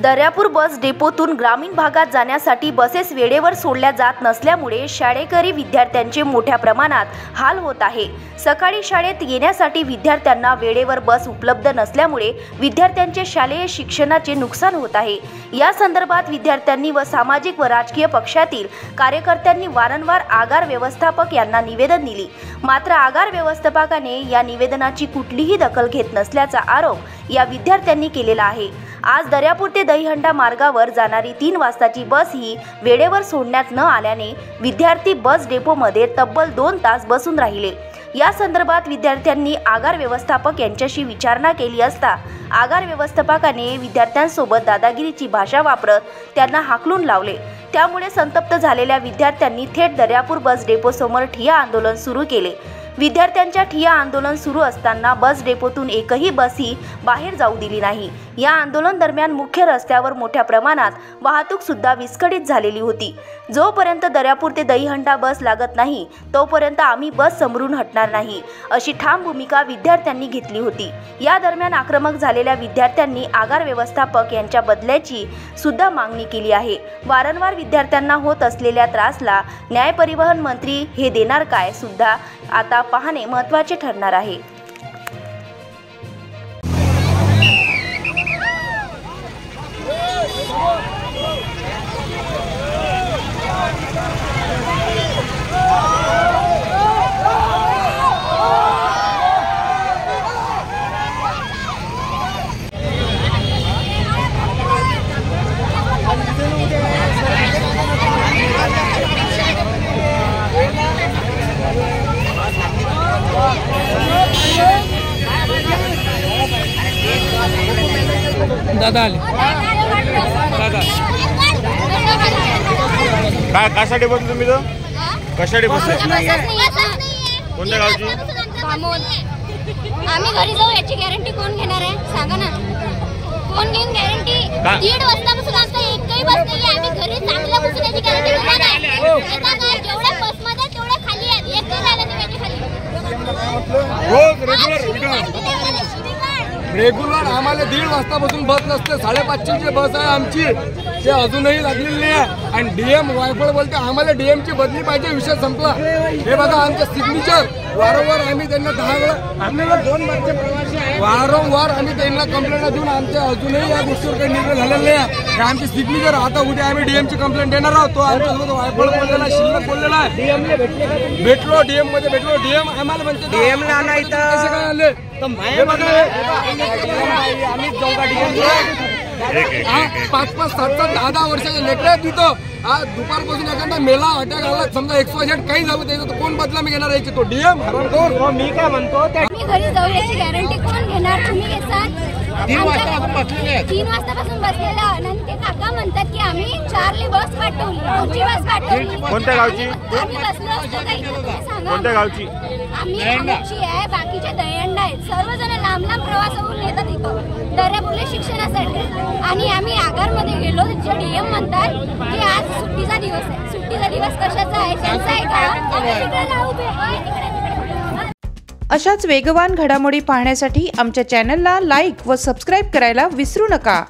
दर्यापूर बस डेपोतून ग्रामीण भागात जाण्यासाठी बसेस वेळेवर सोडल्या जात नसल्यामुळे शाळेकरी विद्यार्थ्यांचे मोठ्या प्रमाणात हाल होत आहे। सकाळी शाळेत येण्यासाठी विद्यार्थ्यांना वेळेवर बस उपलब्ध नसल्यामुळे विद्यार्थ्यांचे शालेय शिक्षणाचे नुकसान होत आहे। या संदर्भात विद्यार्थ्यांनी व सामाजिक व राजकीय पक्षातील कार्यकर्त्यांनी वारंवार आगार व्यवस्थापक यांना निवेदन दिले, मात्र आगार व्यवस्थापकाने या निवेदनाची कुठलीही दखल घेत नसल्याचा आरोप या विद्यार्थ्यांनी केलेला आहे। आज दर्यापूर ते दहीहंडा मार्गावर जाणारी 3 वाजताची बस ही वेळेवर सोडण्यात न आल्याने विद्यार्थी बस डेपोमध्ये तब्बल 2 तास बसून राहिले। या संदर्भात विद्यार्थ्यांनी आगार व्यवस्थापक यांच्याशी विचारणा केली असता आगार व्यवस्थापकाने विद्यार्थ्यांसोबत दादागिरीची भाषा वापरत त्यांना हाकलून लावले। त्यामुळे संतप्त झालेल्या विद्यार्थ्यांनी थेट दर्यापूर बस डेपो समोर ठिय्या आंदोलन सुरू केले। विद्यार्थ्यांच्या ठिय्या आंदोलन सुरू असताना बस डेपोतून एकही बस ही बाहेर जाऊ दिली नाही। या आंदोलन दरम्यान मुख्य रस्त्यावर मोठ्या प्रमाणात वाहतूक सुद्धा विस्कळीत झालेली होती। जोपर्यंत दर्यापूर ते दहीहंडा बस लागत नाही तोपर्यंत आम्ही बस समरून हटणार नाही, अशी ठाम भूमिका विद्यार्थ्यांनी घेतली होती। या दरम्यान आक्रमक झालेल्या विद्यार्थ्यांनी आगार व्यवस्थापक यांच्या बदल्याची सुद्धा मागणी केली आहे। वारंवार विद्यार्थ्यांना होत असलेल्या त्रासला न्याय परिवहन मंत्री हे देणार काय सुद्धा आता पाहणे महत्त्वाचे ठरणार आहे। दादा आले दादा काय कशासाठी बसले तुम्ही? तो कशासाठी बसले? कोणत्या गावची? आम्ही घरी जाऊ याची गॅरंटी कोण घेणार आहे सांगा ना? कोण घेईन गॅरंटी? 1:30 वाजतापासून आता एकही बस नाही। आम्ही घरी चांगल्या बसून याची गॅरंटी घेणार आहे। जेवढ्या बस मध्ये तेवढ्या खाली आहेत, एक नाही राहिलं तुम्ही खाली। रेग्युलर आम्हाला 1:30 वाजतापासून बस नसते, 5:30ची बस आहे आमची, ते अजूनही लागलेली नाही आहे। आणि डीएम वायफळ बोलते आम्हाला डीएमची बदली पाहिजे, विषय संपला। हे बघा आमचे सिग्नेचर वारंवार आम्ही त्यांना 10 वेळा आपल्याला 2 बसचे प्रवासी आहे, वारंवार आम्ही त्यांना कंप्लेंट देऊन आमचे अजूनही या गोष्टीवर काही निर्णय झालेला नाही। आमचे सिग्नेचर आता उद्या आम्ही डीएमची कंप्लेंट देणार आहोत। तो आमच्यासोबत वायफळ बोललेला शिल्लक बोललेला आहे। डीएमला भेटलो, डीएम मध्ये भेटलो, डीएम आम्हाला म्हणते डीएमला नाही तर कसे काय आले? हे बघा आम्ही चौका डीएम 5-5, 7-7, 10-10 वर्षाचे लेकरं आहेत तिथं। आज दुपारपासून एखादा मेला अटॅक आला समजा XYZ काही झालं त्याचं तर कोण बदला मी घेणार याची? तो डीएम हरवतो। मी काय म्हणतो मी घरी जाऊ याची गॅरंटी कोण घेणार? तुम्ही घेसान? 3 वाजतापासून बसलेले 3 वाजतापासून बसलेला आणि ते काका म्हणतात की आम्ही 4ली बस पाठवली, 2ची बस पाठवली। कोणत्या गावची? आम्ही बसलो असतो काही सांगा कोणत्या गावची? आमची आहे, बाकीचे दहीहंडा आहेत। सर्वजण लांब लांब प्रवासावरून येतात इथं दर्यापूरला शिक्षणासाठी। आणि आम्ही आगारमध्ये गेलो, जे डीएम म्हणतात की आज सुट्टीचा दिवस आहे। सुट्टीचा दिवस कशाचा आहे? त्यांचा आहे का? आम्ही तिकडे राहू दे। अशाच वेगवान घडामोडी पाहण्यासाठी आमच्या चॅनलला लाईक व सबस्क्राईब करायला विसरू नका।